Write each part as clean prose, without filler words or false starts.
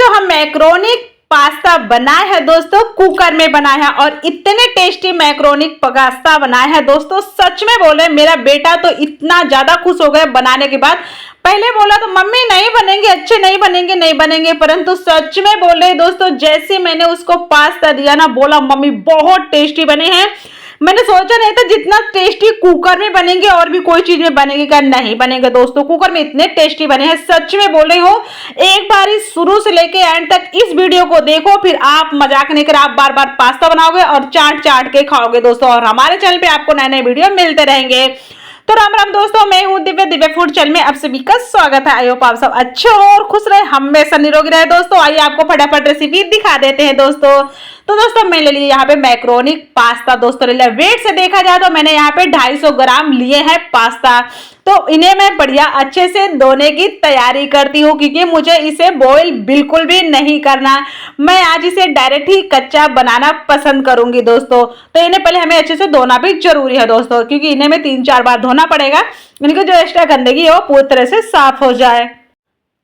जो हम macaroni pasta बनाए हैं दोस्तों, कुकर में बनाए हैं और इतने टेस्टी मैक्रोनी पास्ता बनाए हैं दोस्तों, सच में बोले मेरा बेटा तो इतना ज्यादा खुश हो गया बनाने के बाद। पहले बोला तो मम्मी नहीं बनेंगे, अच्छे नहीं बनेंगे, नहीं बनेंगे, परंतु सच में बोले दोस्तों, जैसे मैंने उसको पास्ता दिया ना, बोला मम्मी बहुत टेस्टी बने हैं। मैंने सोचा नहीं था जितना टेस्टी कुकर में बनेंगे और भी कोई चीज में बनेंगे, क्या नहीं बनेंगे दोस्तों, कुकर में इतने टेस्टी बने हैं। सच में बोल रही हूँ, एक बार इस शुरू से लेके एंड तक इस वीडियो को देखो, फिर आप मजाक नहीं कर, आप बार बार पास्ता बनाओगे और चाट चाट के खाओगे दोस्तों। और हमारे चैनल पे आपको नए नए वीडियो मिलते रहेंगे। तो राम राम दोस्तों, मैं हूँ दिव्या, दिव्या फूड चैनल में आप सभी का स्वागत है। आई होप आप सब अच्छे हो और खुश रहे, हमेशा निरोगी रहे दोस्तों। आइए आपको फटाफट रेसिपी दिखा देते हैं दोस्तों। तो दोस्तों मैं ले लिया यहाँ पे मैक्रोनी पास्ता दोस्तों, ले लिया। वेट से देखा जाए तो मैंने यहाँ पे 250 ग्राम लिए हैं पास्ता। तो इन्हें मैं बढ़िया अच्छे से धोने की तैयारी करती हूँ, क्योंकि मुझे इसे बॉईल बिल्कुल भी नहीं करना। मैं आज इसे डायरेक्ट ही कच्चा बनाना पसंद करूंगी दोस्तों। तो इन्हें पहले हमें अच्छे से धोना भी जरूरी है दोस्तों, क्योंकि इन्हें में 3-4 बार धोना पड़ेगा, इनकी जो एक्स्ट्रा गंदगी है वो पूरी तरह से साफ हो जाए।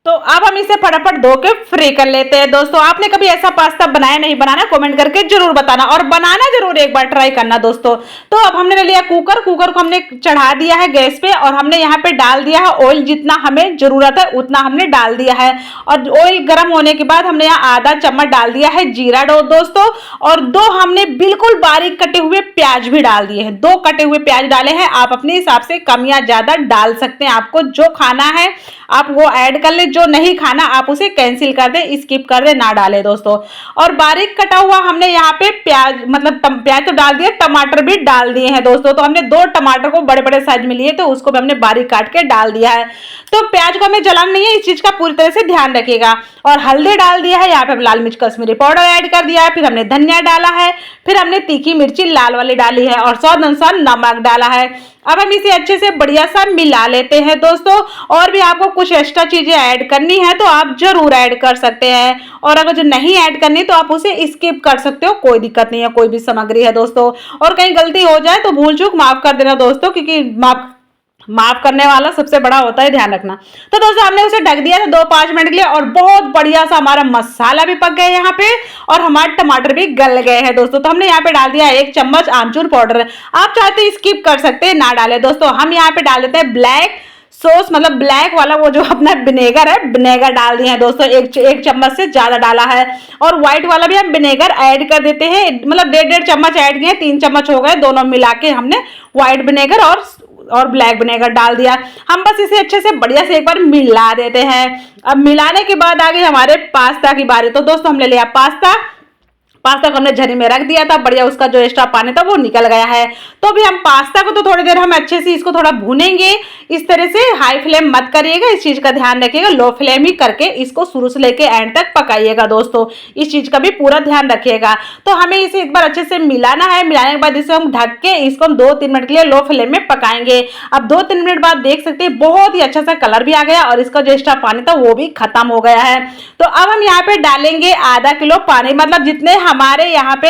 तो अब हम इसे फटाफट धो के फ्री कर लेते हैं दोस्तों। आपने कभी ऐसा पास्ता बनाया नहीं, बनाना कमेंट करके जरूर बताना और बनाना जरूर एक बार ट्राई करना दोस्तों। तो अब हमने ले लिया कुकर, कुकर को हमने चढ़ा दिया है गैस पे और हमने यहाँ पे डाल दिया है ऑयल। जितना हमें जरूरत है उतना हमने डाल दिया है। और ऑयल गर्म होने के बाद हमने यहाँ आधा चम्मच डाल दिया है जीरा दोस्तों, और 2 हमने बिल्कुल बारीक कटे हुए प्याज भी डाल दिए हैं। 2 कटे हुए प्याज डाले हैं। आप अपने हिसाब से कम या ज्यादा डाल सकते हैं, आपको जो खाना है आप वो ऐड कर ले, जो नहीं खाना आप उसे कैंसिल कर दे, स्किप कर दे, ना डाले दोस्तों। और बारीक कटा हुआ हमने यहाँ पे प्याज, मतलब प्याज तो डाल दिया, टमाटर भी डाल दिए हैं दोस्तों। तो हमने 2 टमाटर को बड़े बड़े साइज में लिए, तो उसको भी हमने बारीक काट के डाल दिया है। तो प्याज को हमें जलाना नहीं है, इस चीज का पूरी तरह से ध्यान रखिएगा। और हल्दी डाल दिया है, यहाँ पे लाल मिर्च कश्मीरी पाउडर ऐड कर दिया है, फिर हमने धनिया डाला है, फिर हमने तीखी मिर्ची लाल वाली डाली है और स्वाद अनुसार नमक डाला है। अब हम इसे अच्छे से बढ़िया सा मिला लेते हैं दोस्तों। और भी आपको कुछ एक्स्ट्रा चीजें ऐड करनी है तो आप जरूर ऐड कर सकते हैं, और अगर जो नहीं ऐड करनी तो आप उसे स्किप कर सकते हो, कोई दिक्कत नहीं है, कोई भी सामग्री है दोस्तों। और कहीं गलती हो जाए तो भूल चूक माफ कर देना दोस्तों, क्योंकि माफ करने वाला सबसे बड़ा होता है, ध्यान रखना। तो दोस्तों हमने उसे ढक दिया था 2-5 मिनट के लिए, और बहुत बढ़िया सा हमारा मसाला भी पक गया यहाँ पे और हमारे टमाटर भी गल गए हैं दोस्तों। तो हमने यहाँ पे डाल दिया 1 चम्मच आमचूर पाउडर। आप चाहते स्किप कर सकते हैं, ना डाले दोस्तों। हम यहाँ पे डाल देते हैं ब्लैक सॉस, मतलब ब्लैक वाला वो जो अपना विनेगर है, विनेगर डाल दिए हैं दोस्तों, 1 चम्मच से ज्यादा डाला है। और व्हाइट वाला भी हम विनेगर ऐड कर देते हैं, मतलब 1.5 चम्मच ऐड किए, 3 चम्मच हो गए, दोनों मिला के हमने व्हाइट विनेगर और ब्लैक विनेगर डाल दिया। हम बस इसे अच्छे से बढ़िया से एक बार मिला देते हैं। अब मिलाने के बाद आ गई हमारे पास्ता की बारी। तो दोस्तों हमने लिया पास्ता को हमने झरी में रख दिया था, बढ़िया उसका जो एक्स्ट्रा पानी था वो निकल गया है। तो अभी हम पास्ता को तो थोड़ी देर हम अच्छे से इसको थोड़ा भूनेंगे। इस तरह से हाई फ्लेम मत करिएगा, इस चीज का ध्यान रखिएगा, लो फ्लेम ही करके इसको शुरू से लेके एंड तक पकाइएगा दोस्तों, इस चीज का भी पूरा ध्यान रखिएगा। तो हमें इसे एक बार अच्छे से मिलाना है। मिलाने के बाद इसे हम ढक के इसको हम 2-3 मिनट के लिए लो फ्लेम में पकाएंगे। अब 2-3 मिनट बाद देख सकते हैं बहुत ही अच्छा सा कलर भी आ गया और इसका जो एक्स्ट्रा पानी था वो भी खत्म हो गया है। तो अब हम यहाँ पे डालेंगे आधा किलो पानी, मतलब जितने हमारे यहाँ पे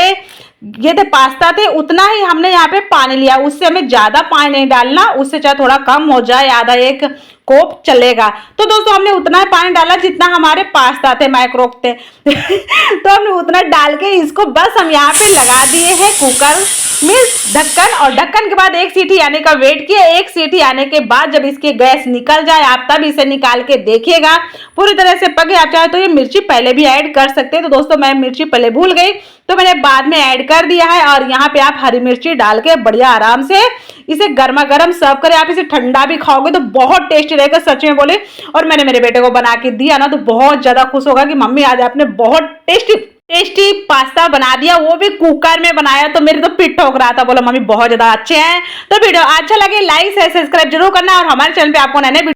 ये थे पास्ता थे उतना ही हमने यहाँ पे पानी लिया, उससे हमें ज्यादा पानी नहीं डालना, उससे चाहे थोड़ा कम हो जाए, आधा 1 कोप चलेगा। तो दोस्तों हमने उतना ही पानी डाला जितना हमारे पास्ता थे, माइक्रोव थे तो हमने उतना डाल के इसको बस हम यहाँ पे लगा दिए हैं कुकर में ढक्कन, और ढक्कन के बाद 1 सीटी आने का वेट किया। 1 सीटी आने के बाद जब इसके गैस निकल जाए आप तब इसे निकाल के देखिएगा पूरी तरह से पके। आप चाहे तो ये मिर्ची पहले भी ऐड कर सकते हैं, तो दोस्तों मैं मिर्ची पहले भूल गई तो मैंने बाद में ऐड कर दिया है। और यहाँ पे आप हरी मिर्ची डाल के बढ़िया आराम से इसे गर्मा गर्म सर्व करें। आप इसे ठंडा भी खाओगे तो बहुत टेस्टी रहेगा, सच में बोले। और मैंने मेरे बेटे को बना के दिया ना तो बहुत ज्यादा खुश होगा कि मम्मी आज आपने बहुत टेस्टी पास्ता बना दिया, वो भी कुकर में बनाया। तो मेरे तो पिट ठोक रहा था, बोला मम्मी बहुत ज्यादा अच्छे हैं। तो वीडियो अच्छा लगे लाइक शेयर सब्सक्राइब जरूर करना, और हमारे चैनल पे आपको नए